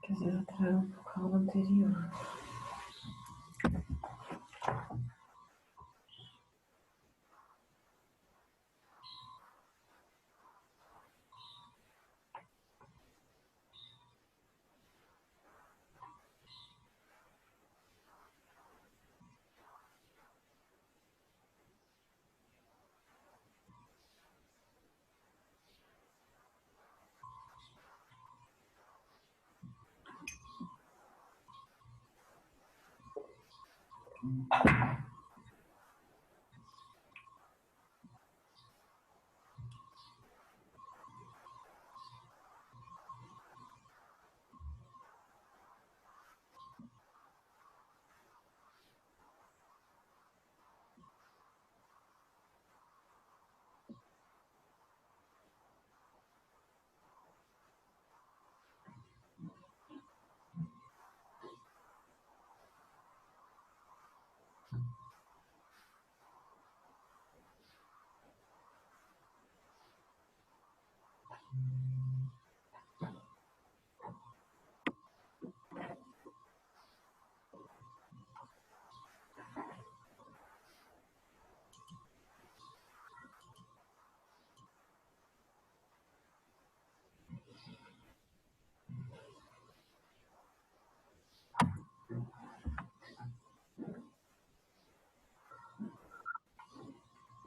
Quer dizer, eu trago por causa anterior.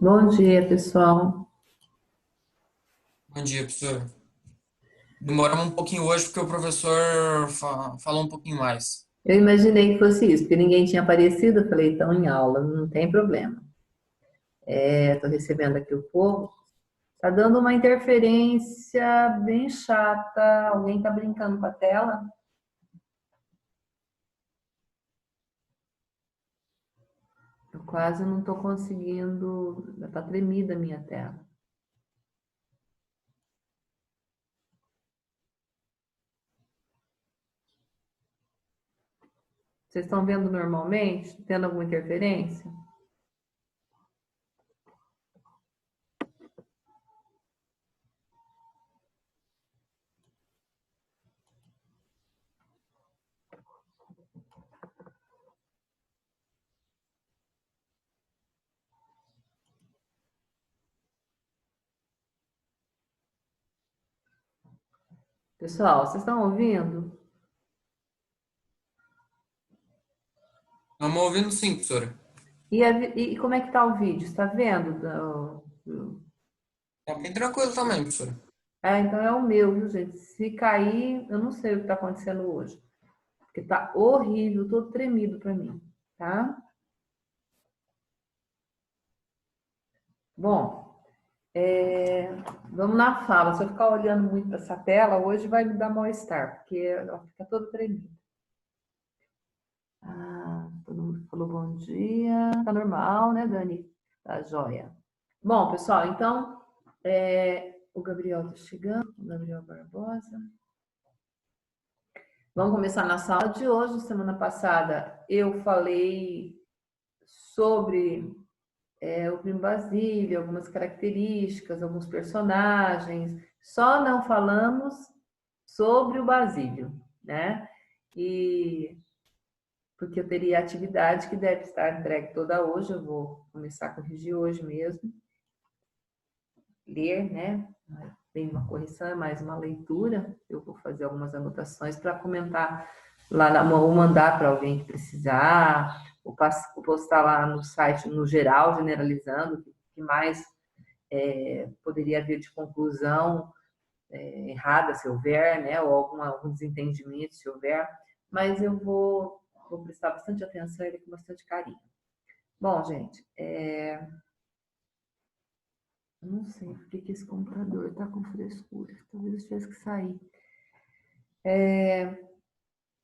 Bom dia, pessoal. Bom dia, professor. Demoramos um pouquinho hoje porque o professor falou um pouquinho mais. Eu imaginei que fosse isso, porque ninguém tinha aparecido. Eu falei, estão em aula, não tem problema. Estou recebendo aqui o povo. Tá dando uma interferência bem chata. Alguém tá brincando com a tela? Eu quase não estou conseguindo. Tá tremida a minha tela. Vocês estão vendo normalmente? Tendo alguma interferência? Pessoal, vocês estão ouvindo? Estamos ouvindo sim, professora. E como é que tá o vídeo? Está vendo? Tá bem tranquilo também, professora. Então é o meu, viu, gente? Se cair, eu não sei o que está acontecendo hoje. Porque tá horrível, todo tremido para mim, tá? Bom, vamos na fala. Se eu ficar olhando muito para essa tela, hoje vai me dar mal-estar, porque ela fica toda tremida. Todo mundo falou bom dia. Tá normal, né, Dani? Tá joia. Bom, pessoal, então, o Gabriel tá chegando, o Gabriel Barbosa. Vamos começar na sala de hoje. Semana passada eu falei sobre o Primo Basílio, algumas características, alguns personagens. Só não falamos sobre o Basílio, né? E porque eu teria atividade que deve estar entregue toda hoje, eu vou começar a corrigir hoje mesmo. Ler, né? Tem uma correção, é mais uma leitura. Eu vou fazer algumas anotações para comentar lá na mão, ou mandar para alguém que precisar, ou postar lá no site no geral, generalizando, o que mais poderia haver de conclusão errada, se houver, né? Ou algum desentendimento, se houver. Mas eu vou prestar bastante atenção a ele com bastante carinho. Bom, gente, não sei por que esse computador está com frescura. Talvez eu tivesse que sair.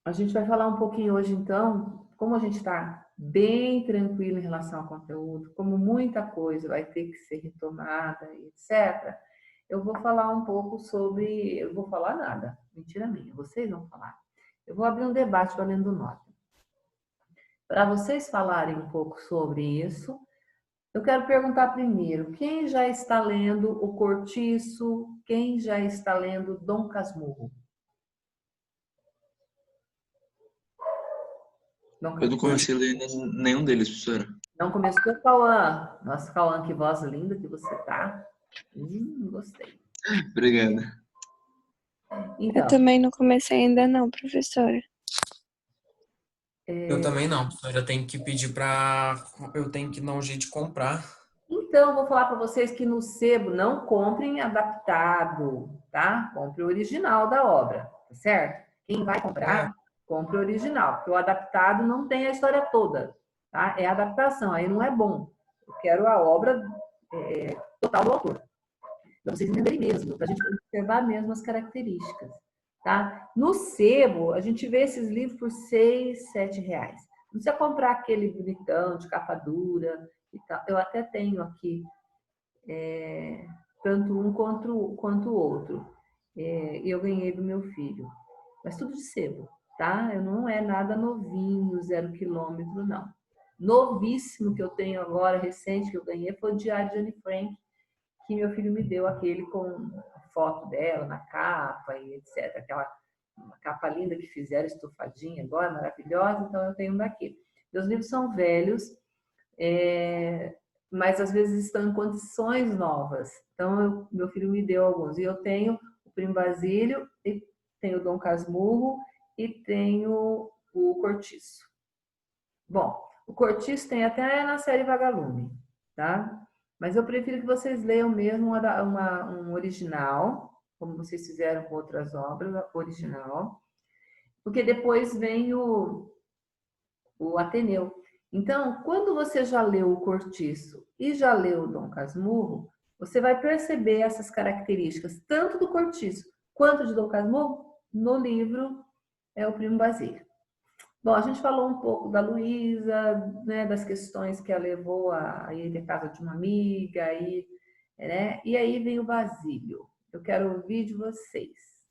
A gente vai falar um pouquinho hoje, então, como a gente está bem tranquilo em relação ao conteúdo, como muita coisa vai ter que ser retomada, etc. Eu vou falar um pouco sobre... Eu vou falar nada, mentira minha, vocês vão falar. Eu vou abrir um debate valendo nota. Para vocês falarem um pouco sobre isso, eu quero perguntar primeiro, quem já está lendo O Cortiço? Quem já está lendo Dom Casmurro? Eu não comecei a ler nenhum deles, professora. Não começou, Cauã? Nossa, Cauã, que voz linda que você tá. Gostei. Obrigado. Então, Eu também não comecei ainda não, professora. Eu também não, professora. Eu tenho que pedir para... Eu tenho que dar um jeito de comprar. Então, vou falar para vocês que no sebo não comprem adaptado, tá? Compre o original da obra, tá certo? Quem vai comprar, compre o original, porque o adaptado não tem a história toda, tá? É adaptação, aí não é bom. Eu quero a obra total do autor, para vocês entenderem mesmo, para a gente observar mesmo as características, tá? No sebo, a gente vê esses livros por R$ 6, R$ 7. Não precisa comprar aquele bonitão de capa dura e tal. Eu até tenho aqui tanto um quanto o outro. E eu ganhei do meu filho. Mas tudo de sebo, tá? Eu não é nada novinho, 0 quilômetro, não. Novíssimo que eu tenho agora, recente, que eu ganhei, foi o Diário de Anne Frank, que meu filho me deu, aquele com a foto dela na capa e etc. Aquela uma capa linda que fizeram, estofadinha agora, maravilhosa, então eu tenho um daquele. Meus livros são velhos, mas às vezes estão em condições novas. Então, meu filho me deu alguns. E eu tenho o Primo Basílio, e tenho o Dom Casmurro e tenho o Cortiço. Bom, o Cortiço tem até na série Vagalume, tá? Mas eu prefiro que vocês leiam mesmo um original, como vocês fizeram com outras obras, original, porque depois vem o Ateneu. Então, quando você já leu o Cortiço e já leu o Dom Casmurro, você vai perceber essas características, tanto do Cortiço quanto de Dom Casmurro, no livro O Primo Basílio. Bom, a gente falou um pouco da Luísa, né, das questões que a levou a ir à casa de uma amiga, né? E aí vem o Basílio. Eu quero ouvir de vocês.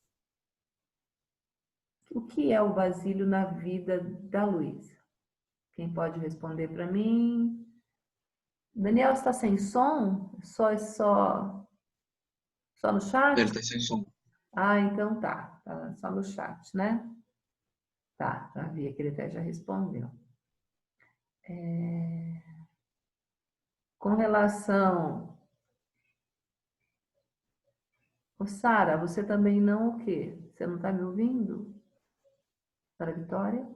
O que é o Basílio na vida da Luísa? Quem pode responder para mim? Daniel, está sem som? Só no chat? Ele tá sem som. Ah, então tá. Tá só no chat, né? Tá, já vi que ele até já respondeu. Com relação... Ô, Sara, você também não o quê? Você não está me ouvindo? Sara Vitória?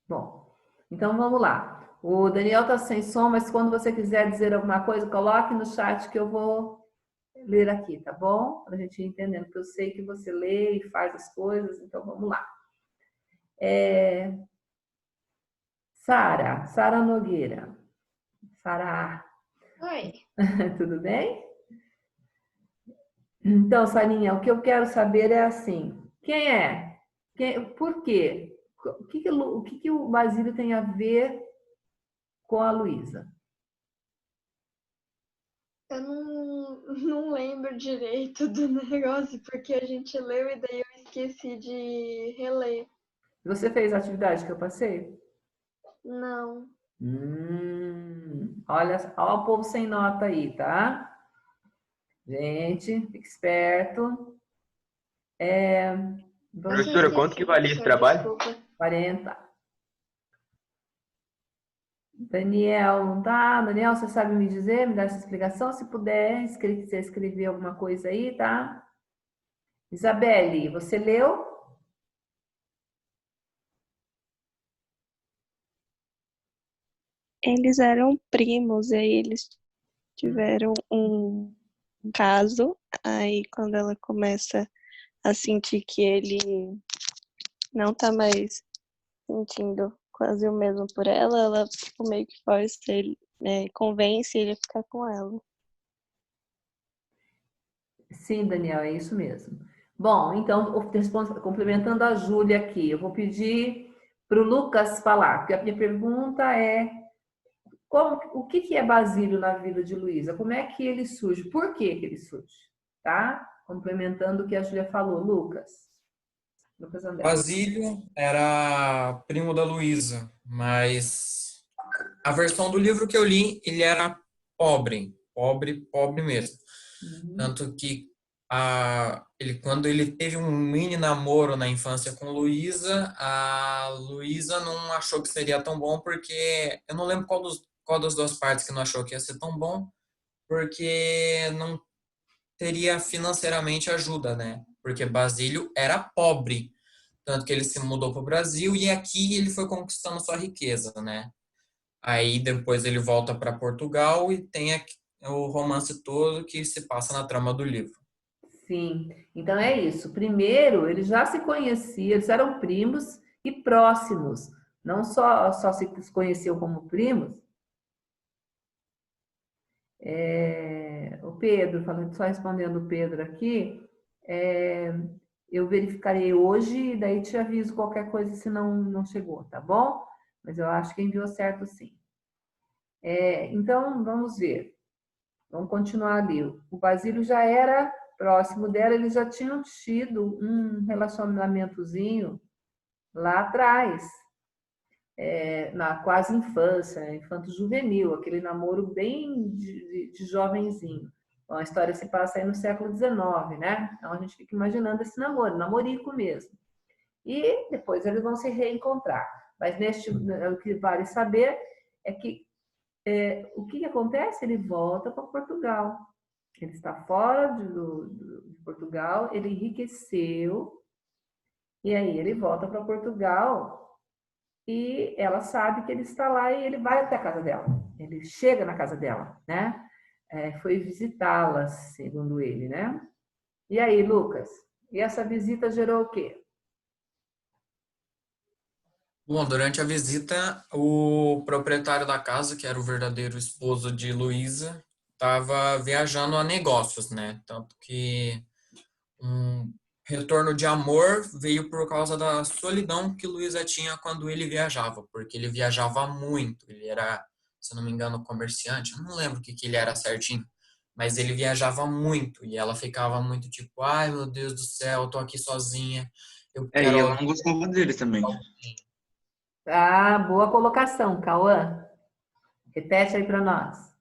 Bom, então vamos lá. O Daniel está sem som, mas quando você quiser dizer alguma coisa, coloque no chat que eu vou ler aqui, tá bom? Para a gente ir entendendo, porque eu sei que você lê e faz as coisas, então vamos lá. Sara Nogueira. Sara. Oi. Tudo bem? Então, Sarinha, o que eu quero saber é assim, quem é? Por quê? O que o Basílio tem a ver com a Luísa? Eu não lembro direito do negócio, porque a gente leu e daí eu esqueci de reler. Você fez a atividade que eu passei? Não. Olha o povo sem nota aí, tá? Gente, fique esperto. Professora, quanto que valia esse trabalho? Desculpa. 40. Daniel, não tá? Daniel, você sabe me dizer, me dar essa explicação? Se puder, você escrever alguma coisa aí, tá? Isabelle, você leu? Eles eram primos, e aí eles tiveram um caso. Aí quando ela começa a sentir que ele não tá mais sentindo quase o mesmo por ela tipo, meio que força ele, né, convence ele a ficar com ela. Sim, Daniel, é isso mesmo. Bom, então, complementando a Júlia aqui, eu vou pedir para o Lucas falar, porque a minha pergunta é o que é Basílio na vida de Luísa? Como é que ele surge? Por que ele surge? Tá? Complementando o que a Júlia falou, Lucas. Lucas André. Basílio era primo da Luísa, mas a versão do livro que eu li, ele era pobre, pobre mesmo. Tanto que quando ele teve um mini namoro na infância com Luísa, a Luísa não achou que seria tão bom, porque eu não lembro qual das duas partes que não achou que ia ser tão bom, porque não teria financeiramente ajuda, né? Porque Basílio era pobre, tanto que ele se mudou para o Brasil e aqui ele foi conquistando sua riqueza, né? Aí depois ele volta para Portugal e tem o romance todo que se passa na trama do livro. Sim, então é isso. Primeiro, eles já se conheciam, eles eram primos e próximos. Não só se conheciam como primos. O Pedro, só respondendo o Pedro aqui, eu verificarei hoje e daí te aviso qualquer coisa se não chegou, tá bom? Mas eu acho que enviou certo sim. Então, vamos ver. Vamos continuar ali. O Basílio já era próximo dela, eles já tinham tido um relacionamentozinho lá atrás, na quase infância, infanto-juvenil, aquele namoro bem de jovenzinho. Então, a história se passa aí no século XIX, né? Então, a gente fica imaginando esse namorico mesmo. E depois eles vão se reencontrar. Mas o que vale saber é que o que acontece? Ele volta para Portugal. Ele está fora de Portugal, ele enriqueceu, e aí ele volta para Portugal e ela sabe que ele está lá e ele vai até a casa dela. Ele chega na casa dela, né? Foi visitá-la, segundo ele, né? E aí, Lucas? E essa visita gerou o quê? Bom, durante a visita, o proprietário da casa, que era o verdadeiro esposo de Luísa, estava viajando a negócios, né? Tanto que um retorno de amor veio por causa da solidão que Luísa tinha quando ele viajava, porque ele viajava muito. Ele era, se não me engano, comerciante, eu não lembro o que ele era certinho, mas ele viajava muito e ela ficava muito tipo, ai meu Deus do céu, eu tô aqui sozinha, eu E quero ela alguém. não gostava dele também. Ah, boa colocação, Cauã. Repete aí para nós.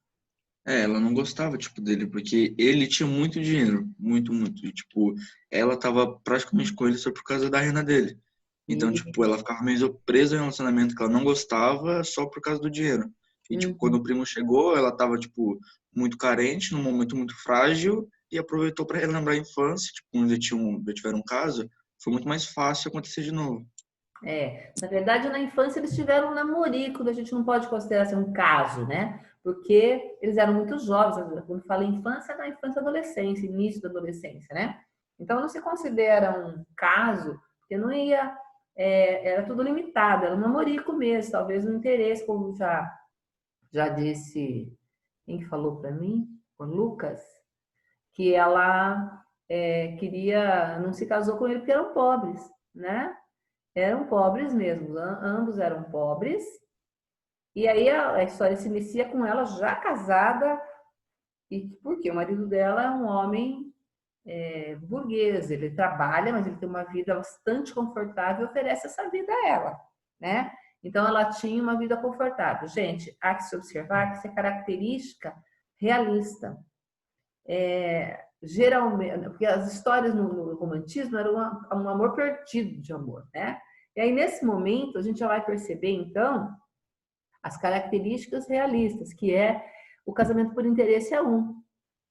Ela não gostava, tipo, dele, porque ele tinha muito dinheiro, muito, muito. E, tipo, ela tava praticamente com ele só por causa da renda dele. Então, tipo, ela ficava meio presa em um relacionamento que ela não gostava só por causa do dinheiro. E, tipo, quando o primo chegou, ela tava, tipo, muito carente, num momento muito frágil, e aproveitou para relembrar a infância. Tipo, quando já tiveram um caso, foi muito mais fácil acontecer de novo. Na verdade, na infância eles tiveram um namorico, a gente não pode considerar assim, um caso, né? Porque eles eram muito jovens, quando fala infância, é na infância e adolescência, início da adolescência, né? Então não se considera um caso, porque não ia, era tudo limitado, era um namorico mesmo, talvez um interesse, como já disse, quem que falou para mim? O Lucas, que ela queria, não se casou com ele porque eram pobres, né? Eram pobres mesmo, ambos eram pobres. E aí a história se inicia com ela já casada, e porque o marido dela é um homem burguês, ele trabalha, mas ele tem uma vida bastante confortável e oferece essa vida a ela, né? Então ela tinha uma vida confortável. Gente, há que se observar que isso é característica realista. Geralmente, porque as histórias no romantismo eram um amor perdido de amor, né? E aí, nesse momento, a gente já vai perceber, então, as características realistas, que é o casamento por interesse é um,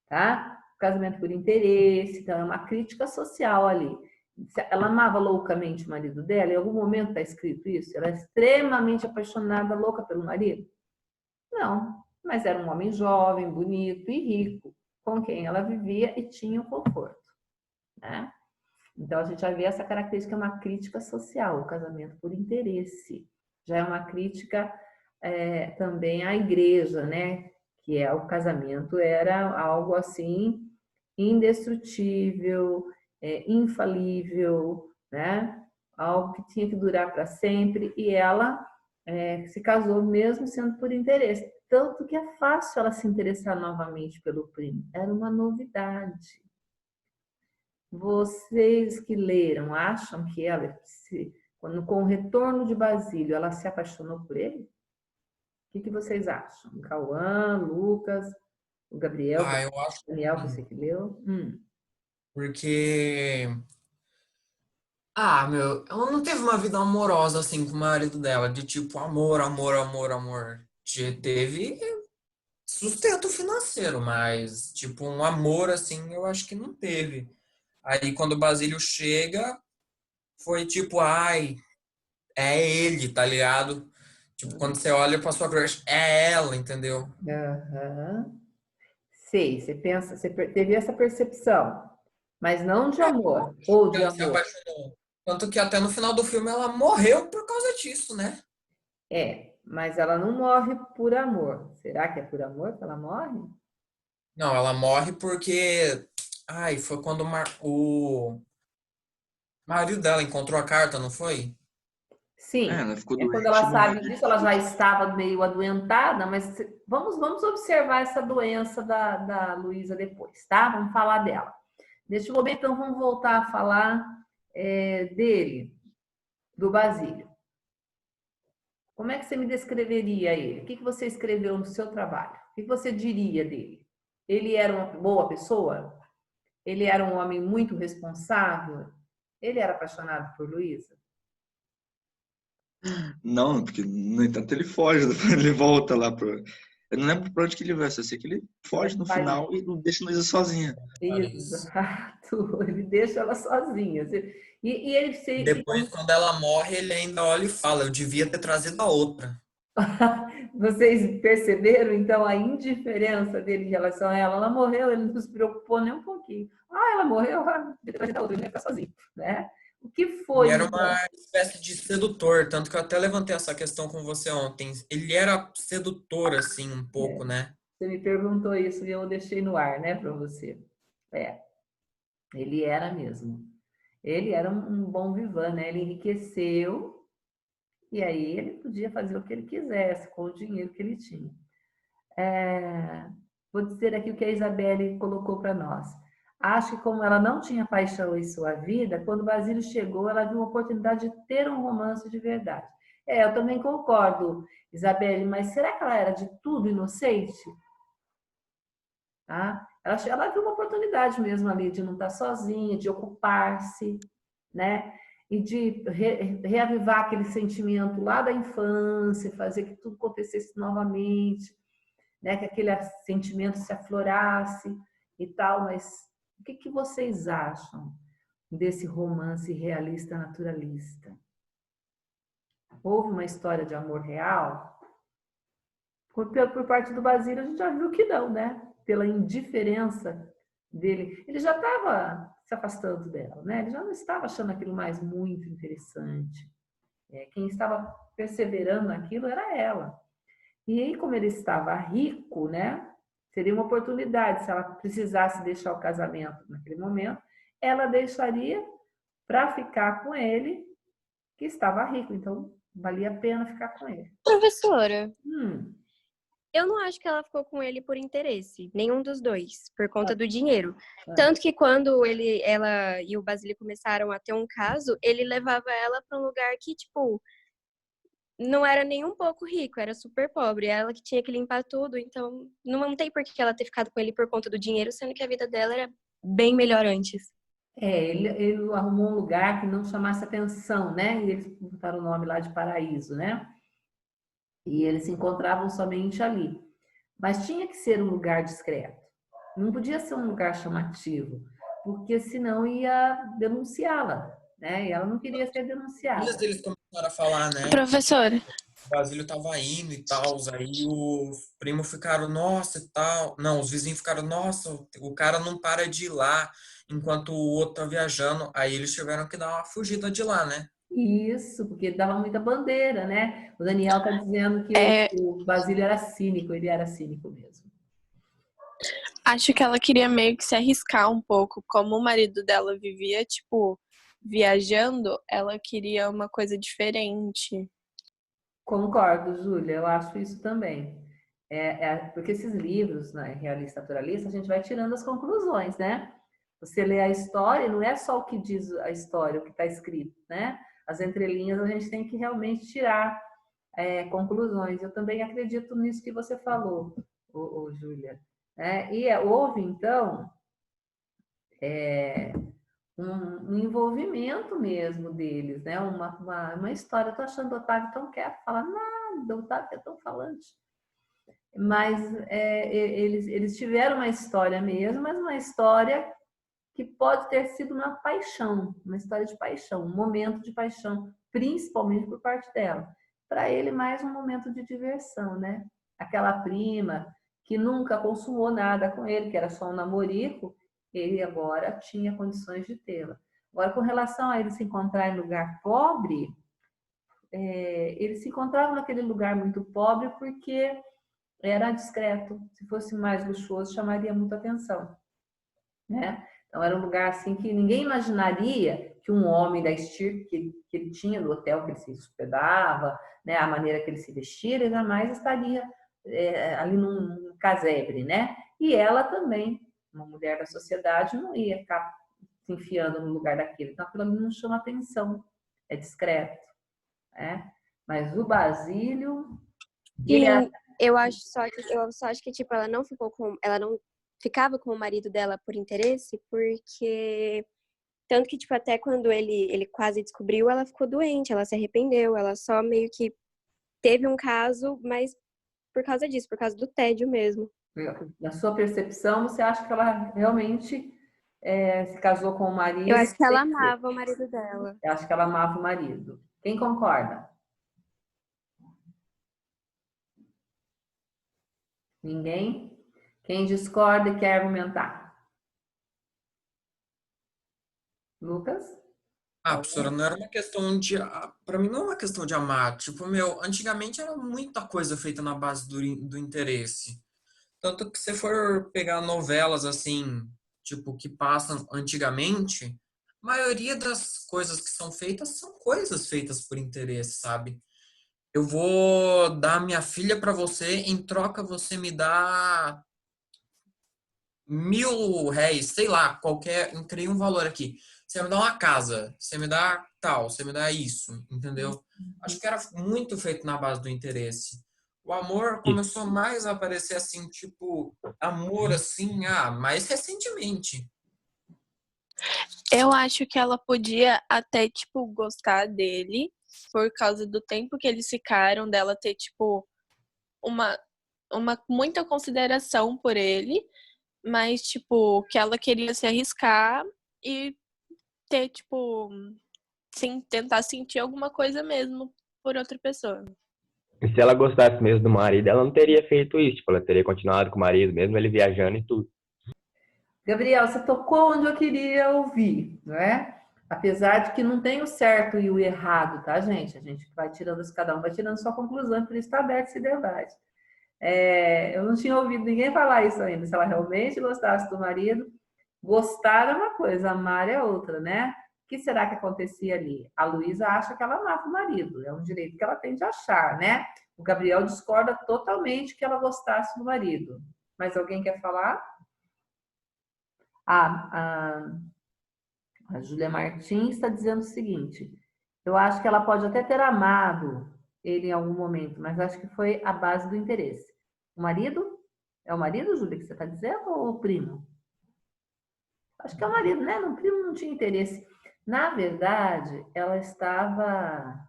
tá? O casamento por interesse, então, é uma crítica social ali. Ela amava loucamente o marido dela, em algum momento está escrito isso? Ela é extremamente apaixonada, louca pelo marido? Não, mas era um homem jovem, bonito e rico, com quem ela vivia e tinha o conforto, né? Então, a gente já vê essa característica, é uma crítica social, o casamento por interesse. Já é uma crítica também à igreja, né? Que é o casamento era algo assim indestrutível, infalível, né? Algo que tinha que durar para sempre. E ela se casou mesmo sendo por interesse. Tanto que é fácil ela se interessar novamente pelo primo. Era uma novidade. Vocês que leram, acham que ela, quando com o retorno de Basílio, ela se apaixonou por ele? O que vocês acham? O Cauã, Lucas, o Gabriel, Eu acho o Daniel, que que você sim. que leu? Porque, ela não teve uma vida amorosa assim com o marido dela, de tipo amor, amor, amor, amor. Teve sustento financeiro, mas tipo um amor assim, eu acho que não teve. Aí quando o Basílio chega, foi tipo, ai, é ele, tá ligado? Tipo, quando você olha pra sua crush, é ela, entendeu? Aham. Sei, você pensa, você teve essa percepção, mas não de amor, ou de Ela se amor. apaixonou. Tanto que até no final do filme ela morreu por causa disso, né? Mas ela não morre por amor. Será que é por amor que ela morre? Não, ela morre porque. Ai, foi quando o marido dela encontrou a carta, não foi? Sim, Ela ficou quando doente ela e sabe morreu. disso, ela já estava meio adoentada, mas vamos observar essa doença da Luísa depois, tá? Vamos falar dela. Neste momento, então, vamos voltar a falar dele, do Basílio. Como é que você me descreveria ele? O que você escreveu no seu trabalho? O que você diria dele? Ele era uma boa pessoa? Ele era um homem muito responsável? Ele era apaixonado por Luísa? Não, porque, no entanto, ele foge, ele volta lá pro. Eu não lembro pra onde que ele vai, só sei que ele foge no Paris. final e não deixa a Luísa sozinha. Paris. Exato, ele deixa ela sozinha. E ele E se. depois, quando ela morre, ele ainda olha e fala: eu devia ter trazido a outra. Vocês perceberam então a indiferença dele em relação a ela? Ela morreu, ele não se preocupou nem um pouquinho. Ela morreu, depois da outra, ele ia ficar sozinho, né? O que Ele foi era então? uma espécie de sedutor, tanto que eu até levantei essa questão com você ontem. Ele era sedutor, assim, um pouco, né? Você me perguntou isso e eu deixei no ar, né, para você. Ele era mesmo. Ele era um bom vivan, né? Ele enriqueceu e aí ele podia fazer o que ele quisesse com o dinheiro que ele tinha. Vou dizer aqui o que a Isabelle colocou para nós. Acho que como ela não tinha paixão em sua vida, quando o Basílio chegou, ela viu uma oportunidade de ter um romance de verdade. Eu também concordo, Isabelle, mas será que ela era de tudo inocente? Tá? Ela viu uma oportunidade mesmo ali de não estar sozinha, de ocupar-se, né? E de reavivar aquele sentimento lá da infância, fazer que tudo acontecesse novamente, né? Que aquele sentimento se aflorasse e tal. Mas o que vocês acham desse romance realista naturalista? Houve uma história de amor real? Por parte do Basílio, a gente já viu que não, né? Pela indiferença dele. Ele já estava se afastando dela, né? Ele já não estava achando aquilo mais muito interessante. Quem estava perseverando naquilo era ela. E aí, como ele estava rico, né? Seria uma oportunidade. Se ela precisasse deixar o casamento naquele momento, ela deixaria para ficar com ele, que estava rico. Então, valia a pena ficar com ele. Professora, Hum. eu não acho que ela ficou com ele por interesse, nenhum dos dois, por conta do dinheiro. Tanto que quando ela e o Basílio começaram a ter um caso, ele levava ela para um lugar que, tipo, não era nem um pouco rico, era super pobre. Ela que tinha que limpar tudo, então não tem por que ela ter ficado com ele por conta do dinheiro, sendo que a vida dela era bem melhor antes. Ele arrumou um lugar que não chamasse atenção, né? E eles botaram o nome lá de Paraíso, né? E eles se encontravam somente ali. Mas tinha que ser um lugar discreto. Não podia ser um lugar chamativo, porque senão ia denunciá-la, né? E ela não queria ser denunciada. Eles começaram a falar, né? Professora, o Basílio tava indo e tal, aí os primos ficaram, nossa, e tal. Não, os vizinhos ficaram, nossa, o cara não para de ir lá enquanto o outro tá viajando. Aí eles tiveram que dar uma fugida de lá, né? Isso, porque dava muita bandeira, né? O Daniel está dizendo que É, o Basílio era cínico, ele era cínico mesmo. acho que ela queria meio que se arriscar um pouco. Como o marido dela vivia, tipo, viajando, ela queria uma coisa diferente. Concordo, Júlia, eu acho isso também. Porque esses livros, né, realista naturalista, a gente vai tirando as conclusões, né? Você lê a história, não é só o que diz a história, o que está escrito, né? As entrelinhas a gente tem que realmente tirar conclusões. Eu também acredito nisso que você falou, Júlia. Houve, então, um envolvimento mesmo deles, né? Uma história. Eu tô achando o Otávio tão quieto, fala nada, o Otávio é tão falante. Mas eles tiveram uma história mesmo, mas uma história que pode ter sido uma paixão, uma história de paixão, um momento de paixão, principalmente por parte dela. Para ele, mais um momento de diversão, né? Aquela prima que nunca consumou nada com ele, que era só um namorico, ele agora tinha condições de tê-la. Agora, com relação a ele se encontrar em lugar pobre, ele se encontrava naquele lugar muito pobre porque era discreto. Se fosse mais luxuoso, chamaria muita atenção, né? Então era um lugar assim que ninguém imaginaria que um homem da estirpe que ele tinha no hotel que ele se hospedava, né, a maneira que ele se vestia, ele jamais estaria ali num casebre, né? E ela também, uma mulher da sociedade, não ia ficar se enfiando no lugar daquele. Então aquilo ali não chama atenção, é discreto, né? Mas o Basílio, ele era... Sim, eu só acho que tipo ela não ficava com o marido dela por interesse, porque tanto que tipo até quando ele quase descobriu, ela ficou doente, ela se arrependeu, ela só meio que teve um caso, mas por causa disso, por causa do tédio mesmo. Na sua percepção, você acha que ela realmente se casou com o Eu marido? acho que ela amava o marido dela. Eu acho que ela amava o marido. Quem concorda? Ninguém? Quem discorda e quer argumentar? Lucas? Ah, professora, não era uma questão de. Para mim, não é uma questão de amar. Tipo, meu, antigamente era muita coisa feita na base do interesse. Tanto que se for pegar novelas assim, tipo, que passam antigamente, a maioria das coisas que são feitas são coisas feitas por interesse, sabe? Eu vou dar minha filha para você, em troca você me dá 1.000 réis, sei lá, qualquer, criei um valor aqui. Você me dá uma casa, você me dá tal, você me dá isso, entendeu? Acho que era muito feito na base do interesse. O amor começou mais a aparecer assim, tipo, amor assim, mais recentemente. Eu acho que ela podia até, tipo, gostar dele por causa do tempo que eles ficaram, dela ter, tipo, uma, uma muita consideração por ele, mas, tipo, que ela queria se arriscar e ter, tipo, sim, tentar sentir alguma coisa mesmo por outra pessoa. E se ela gostasse mesmo do marido, ela não teria feito isso. Tipo, ela teria continuado com o marido, mesmo ele viajando e tudo. Gabriel, você tocou onde eu queria ouvir, não é? Apesar de que não tem o certo e o errado, tá, gente? A gente vai tirando, cada um vai tirando sua conclusão, por isso está aberto esse debate. Eu não tinha ouvido ninguém falar isso ainda. Se ela realmente gostasse do marido, gostar é uma coisa, amar é outra, né? O que será que acontecia ali? A Luísa acha que ela amava o marido, é um direito que ela tem de achar, né? O Gabriel discorda totalmente que ela gostasse do marido. Mas alguém quer falar? A Júlia Martins está dizendo o seguinte: eu acho que ela pode até ter amado ele em algum momento, mas acho que foi a base do interesse. O marido? É o marido, Júlia, que você está dizendo, ou o primo? Acho que é o marido, né? O primo não tinha interesse. Na verdade, ela estava.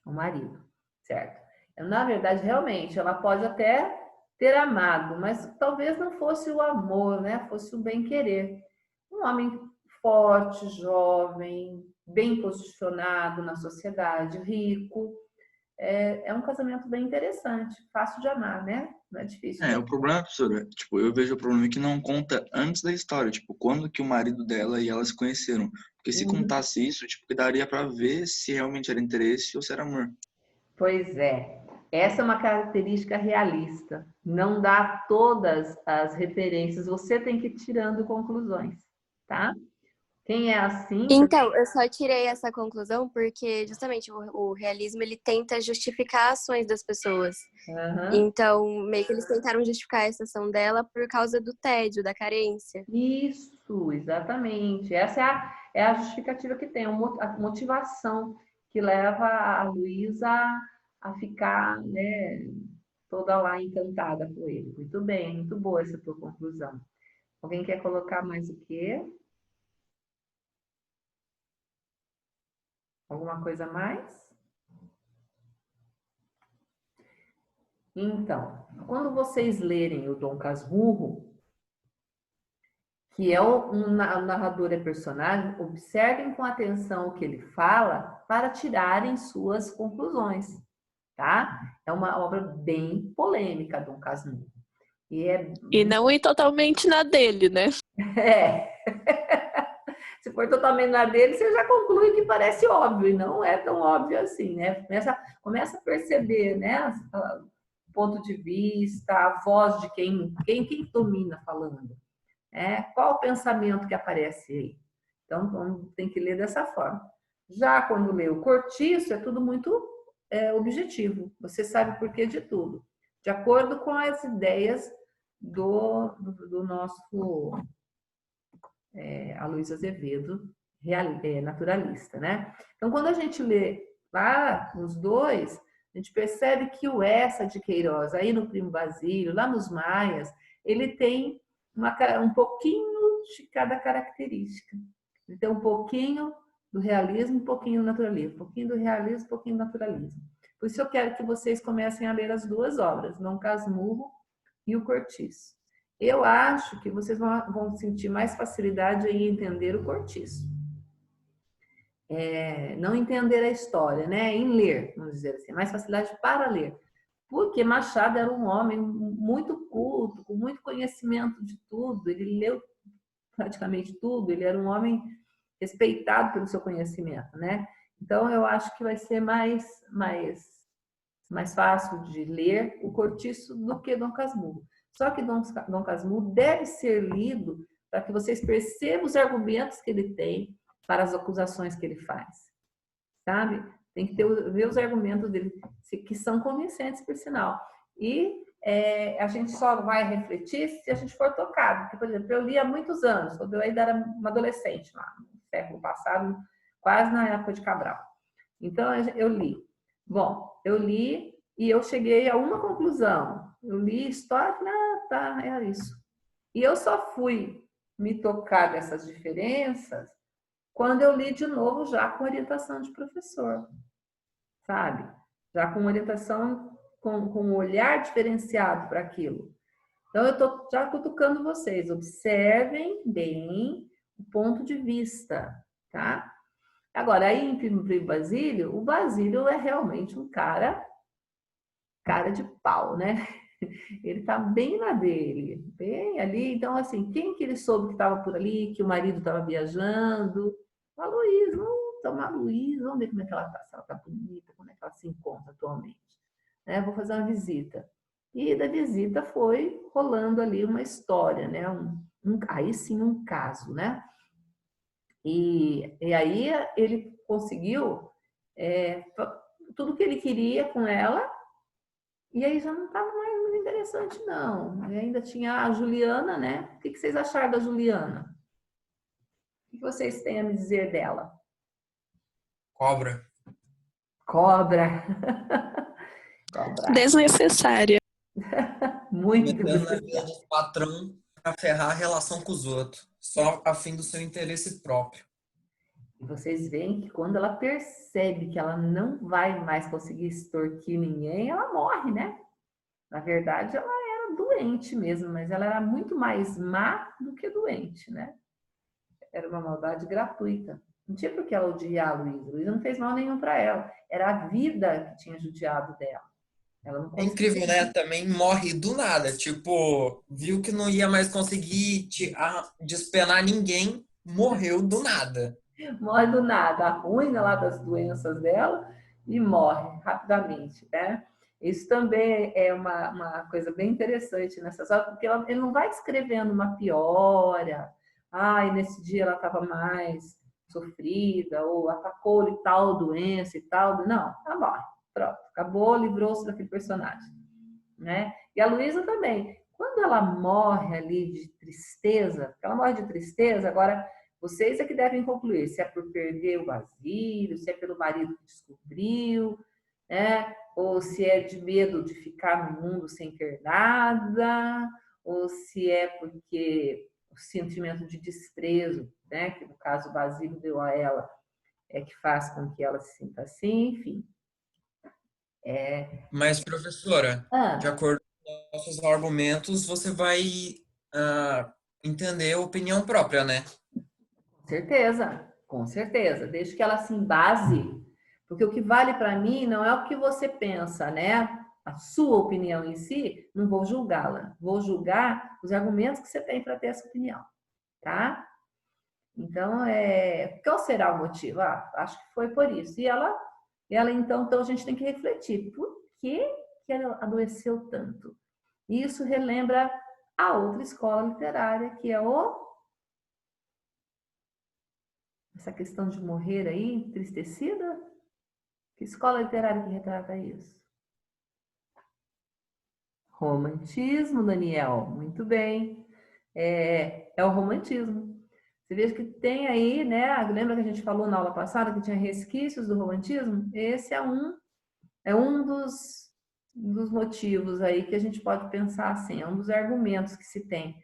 O marido, certo? Na verdade, realmente, ela pode até ter amado, mas talvez não fosse o amor, né? Fosse o bem-querer. Um homem forte, jovem, bem posicionado na sociedade, rico. É um casamento bem interessante, fácil de amar, né? Não é difícil. O problema, professora, tipo, eu vejo o problema que não conta antes da história, tipo, quando que o marido dela e ela se conheceram. Porque se contasse isso, tipo, que daria pra ver se realmente era interesse ou se era amor. Pois é. Essa é uma característica realista. Não dá todas as referências, você tem que ir tirando conclusões, tá? Quem é assim... Então, eu só tirei essa conclusão porque justamente o realismo ele tenta justificar ações das pessoas. Então, meio que eles tentaram justificar essa ação dela por causa do tédio, da carência. Isso, exatamente. Essa é a justificativa que tem, a motivação que leva a Luísa a ficar, né, toda lá encantada com ele. Muito bem, muito boa essa tua conclusão. Alguém quer colocar mais o quê? Alguma coisa a mais? Então, quando vocês lerem o Dom Casmurro, que é o narrador e personagem, observem com atenção o que ele fala para tirarem suas conclusões, tá? É uma obra bem polêmica, Dom Casmurro. E não ir totalmente na dele, né? Se for totalmente na dele, você já conclui que parece óbvio, e não é tão óbvio assim, né? Começa a perceber, né? O ponto de vista, a voz de quem domina falando. Qual o pensamento que aparece aí? Então, tem que ler dessa forma. Já quando lê o Cortiço, é tudo muito objetivo. Você sabe o porquê de tudo. De acordo com as ideias do nosso Aloysio Azevedo, naturalista, né? Então, quando a gente lê lá os dois, a gente percebe que o Essa de Queiroz, aí no Primo Basílio, lá nos Maias, ele tem um pouquinho de cada característica. Ele tem um pouquinho do realismo, um pouquinho do naturalismo. Um pouquinho do realismo, um pouquinho do naturalismo. Por isso eu quero que vocês comecem a ler as duas obras, Dom Casmurro e o Cortiço. Eu acho que vocês vão sentir mais facilidade em entender o Cortiço. Não entender a história, né? Em ler, vamos dizer assim, mais facilidade para ler. Porque Machado era um homem muito culto, com muito conhecimento de tudo, ele leu praticamente tudo, ele era um homem respeitado pelo seu conhecimento, né? Então, eu acho que vai ser mais fácil de ler o Cortiço do que Dom Casmurro. Só que Dom Casmurro deve ser lido para que vocês percebam os argumentos que ele tem para as acusações que ele faz, sabe? Tem que ver os argumentos dele, que são convincentes, por sinal. E a gente só vai refletir se a gente for tocado. Porque, por exemplo, eu li há muitos anos, quando eu ainda era uma adolescente, lá no século passado, quase na época de Cabral. Então, eu li. Bom, eu li e eu cheguei a uma conclusão. Eu li história, é isso. E eu só fui me tocar dessas diferenças quando eu li de novo já com orientação de professor, sabe? Já com orientação, com um olhar diferenciado para aquilo. Então, eu estou já cutucando vocês. Observem bem o ponto de vista, tá? Agora, aí em Primo Basílio, o Basílio é realmente um cara de pau, né? Ele está bem na dele, bem ali. Então, assim, quem que ele soube que estava por ali, que o marido estava viajando? A Luísa, vamos tomar a Luísa, vamos ver como é que ela está, se ela está bonita, como é que ela se encontra atualmente. Vou fazer uma visita. E da visita foi rolando ali uma história, né? Aí sim, um caso, né? E aí ele conseguiu tudo que ele queria com ela, e aí já não estava mais muito interessante, não. E ainda tinha a Juliana, né? O que vocês acharam da Juliana? O que vocês têm a me dizer dela? Cobra. Cobra. Desnecessária. Muito Metendo na vida do patrão para ferrar a relação com os outros, só a fim do seu interesse próprio. E vocês veem que quando ela percebe que ela não vai mais conseguir extorquir ninguém, ela morre, né? Na verdade, ela era doente mesmo, mas ela era muito mais má do que doente, né? Era uma maldade gratuita. Não tinha por que ela odiar a Luísa. A Luísa não fez mal nenhum para ela. Era a vida que tinha judiado dela. Ela não É incrível, conseguia. né? Também morre do nada. Tipo, viu que não ia mais conseguir despenar ninguém, morreu do nada. Morre do nada, arruina lá das doenças dela e morre rapidamente, né? Isso também é uma coisa bem interessante nessas horas, porque ele não vai descrevendo uma piora. Ah, e nesse dia ela estava mais sofrida, ou atacou-lhe tal doença e tal. Não, ela morre. Pronto, acabou, livrou-se daquele personagem, né? E a Luísa também. Quando ela morre ali de tristeza, ela morre de tristeza, agora vocês é que devem concluir se é por perder o Basílio, se é pelo marido que descobriu, né? Ou se é de medo de ficar no mundo sem ter nada, ou se é porque o sentimento de desprezo, né? Que no caso o Basílio deu a ela, é que faz com que ela se sinta assim, enfim. Mas, professora, de Ah, acordo com os nossos argumentos, você vai entender a opinião própria, né? com certeza. Desde que ela se embase, porque o que vale para mim não é o que você pensa, né? A sua opinião em si, não vou julgá-la. Vou julgar os argumentos que você tem para ter essa opinião, tá? Então, qual será o motivo? Ah, acho que foi por isso. E ela então a gente tem que refletir. Por que que ela adoeceu tanto? E isso relembra a outra escola literária, que é essa questão de morrer aí, entristecida? Que escola literária que retrata isso? Romantismo, Daniel. Muito bem. É o romantismo. Você vê que tem aí, né? Lembra que a gente falou na aula passada que tinha resquícios do romantismo? Esse é um dos motivos aí que a gente pode pensar assim, é um dos argumentos que se tem.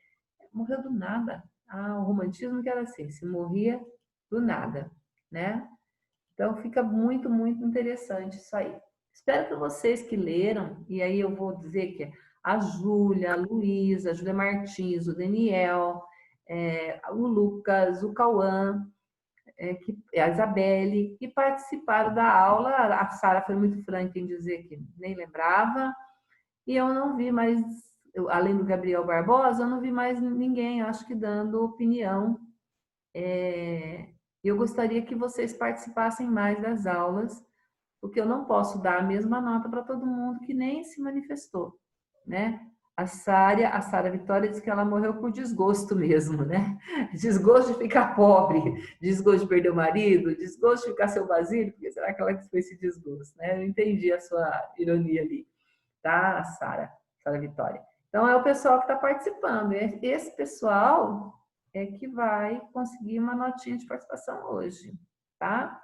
Morreu do nada. Ah, o romantismo que era assim, se morria do nada, né? Então fica muito, muito interessante isso aí. Espero que vocês que leram, e aí eu vou dizer que a Júlia, a Luísa, a Júlia Martins, o Daniel, o Lucas, o Cauã, a Isabelle, que participaram da aula. A Sara foi muito franca em dizer que nem lembrava, e eu não vi mais, além do Gabriel Barbosa, eu não vi mais ninguém, acho que dando opinião. Eu gostaria que vocês participassem mais das aulas, porque eu não posso dar a mesma nota para todo mundo que nem se manifestou, né? A Sara Vitória disse que ela morreu por desgosto mesmo, né? Desgosto de ficar pobre, desgosto de perder o marido, desgosto de ficar sem o Basílio, porque será que ela que foi esse desgosto, né? Eu entendi a sua ironia ali, tá, Sara Vitória? Então, é o pessoal que está participando. Esse pessoal é que vai conseguir uma notinha de participação hoje, tá?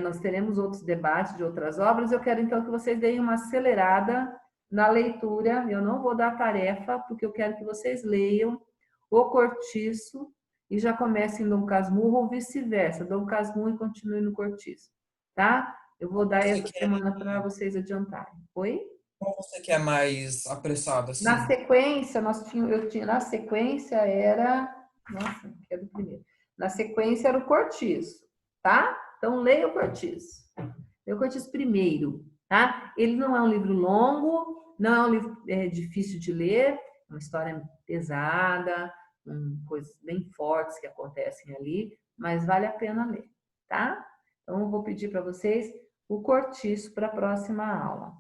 Nós teremos outros debates de outras obras. Eu quero, então, que vocês deem uma acelerada na leitura. Eu não vou dar tarefa, porque eu quero que vocês leiam O Cortiço e já comecem em Dom Casmurro ou vice-versa. Dom Casmurro e continue no Cortiço, tá? Eu vou dar essa semana para vocês adiantarem. Oi? Qual você quer mais apressado, Na assim? sequência, na sequência era, nossa, que é do primeiro. Na sequência era o Cortiço, tá? Então leia o Cortiço. Leia o Cortiço primeiro, tá? Ele não é um livro longo, não é um livro difícil de ler, é uma história pesada, com coisas bem fortes que acontecem ali, mas vale a pena ler, tá? Então eu vou pedir para vocês o Cortiço para a próxima aula,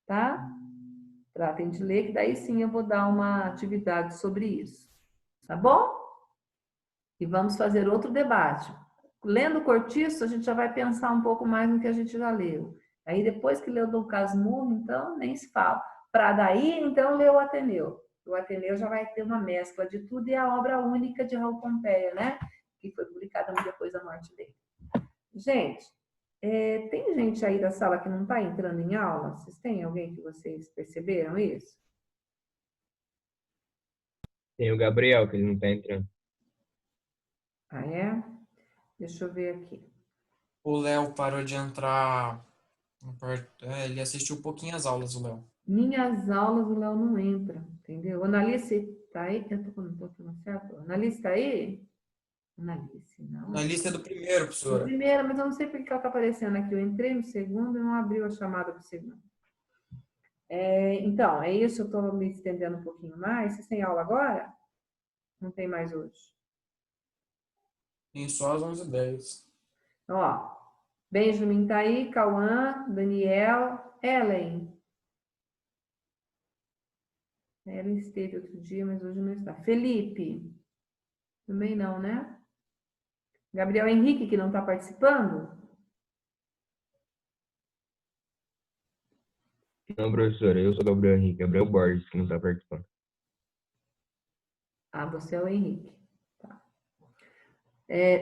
tá? Tratem de ler, que daí sim eu vou dar uma atividade sobre isso. Tá bom? E vamos fazer outro debate. Lendo o Cortiço, a gente já vai pensar um pouco mais no que a gente já leu. Aí depois que leu Dom Casmurro, então nem se fala. Para daí, então, ler o Ateneu. O Ateneu já vai ter uma mescla de tudo e a obra única de Raul Pompeia, né? Que foi publicada depois da morte dele. Gente, tem gente aí da sala que não está entrando em aula? Vocês têm alguém que vocês perceberam isso? Tem o Gabriel, que ele não tá entrando. Ah, é? Deixa eu ver aqui. O Léo parou de entrar. Ele assistiu pouquinhas aulas, o Léo. Minhas aulas, o Léo não entra, entendeu? O Analice tá aí? Eu tô falando certo? O Analice tá aí? Analice, não. Na lista do primeiro, No professora. primeiro, mas eu não sei porque ela está aparecendo aqui. Eu entrei no segundo e não abriu a chamada para o segundo. Então, é isso. Eu estou me estendendo um pouquinho mais. Vocês têm aula agora? Não tem mais hoje. Tem só às 11h10. Ó, Benjamin tá aí, Cauã, Daniel, Ellen. Ellen esteve outro dia, mas hoje não está. Felipe. Também não, né? Gabriel Henrique, que não está participando? Não, professora, eu sou Gabriel Henrique, Gabriel Borges, que não está participando. Ah, você é o Henrique. Tá.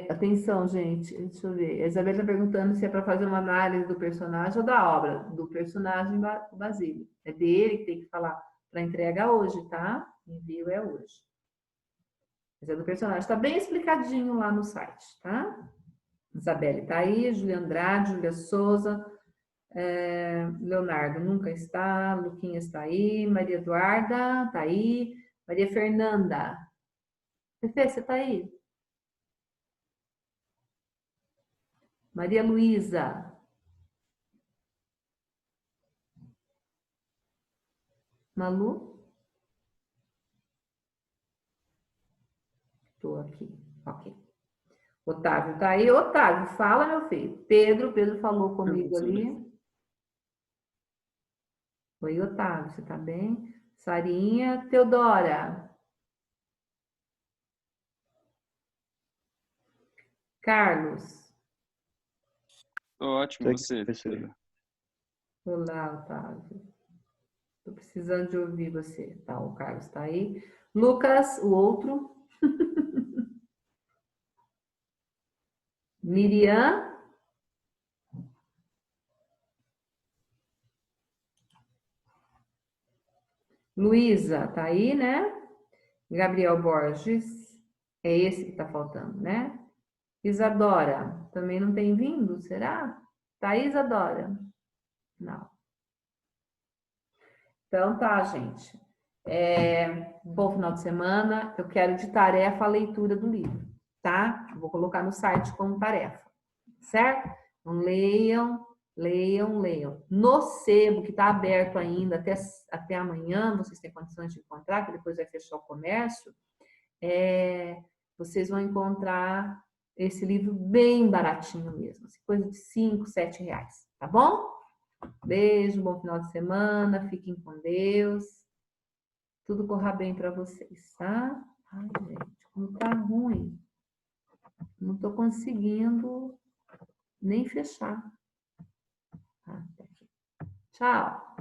Atenção, gente. Deixa eu ver. A Isabela está perguntando se é para fazer uma análise do personagem ou da obra. Do personagem Basílio. É dele que tem que falar para entrega hoje, tá? Envio é hoje. Mas é do personagem. Está bem explicadinho lá no site, tá? Isabelle está aí, Julia Andrade, Julia Souza, Leonardo nunca está, Luquinha está aí, Maria Eduarda está aí, Maria Fernanda. Fefe, você está aí? Maria Luísa. Malu? Estou aqui. Ok. Otávio tá aí. Otávio, fala, meu filho. Pedro falou comigo ali. Oi, Otávio, você tá bem? Sarinha, Teodora. Carlos. Tô ótimo, você, professora. Olá, Otávio. Tô precisando de ouvir você. Tá, o Carlos tá aí. Lucas, o outro. Miriam. Luísa, tá aí, né? Gabriel Borges. É esse que tá faltando, né? Isadora. Também não tem vindo, será? Tá aí, Isadora? Não. Então tá, gente. Bom final de semana. Eu quero de tarefa a leitura do livro, tá? Vou colocar no site como tarefa, certo? Então leiam, leiam, leiam. No sebo, que está aberto ainda até amanhã, vocês têm condições de encontrar, que depois vai fechar o comércio, vocês vão encontrar esse livro bem baratinho mesmo, assim, coisa de 5, 7 reais, tá bom? Beijo, bom final de semana, fiquem com Deus. Tudo corra bem para vocês, tá? Ai, gente, como tá ruim. Não tô conseguindo nem fechar. Tchau.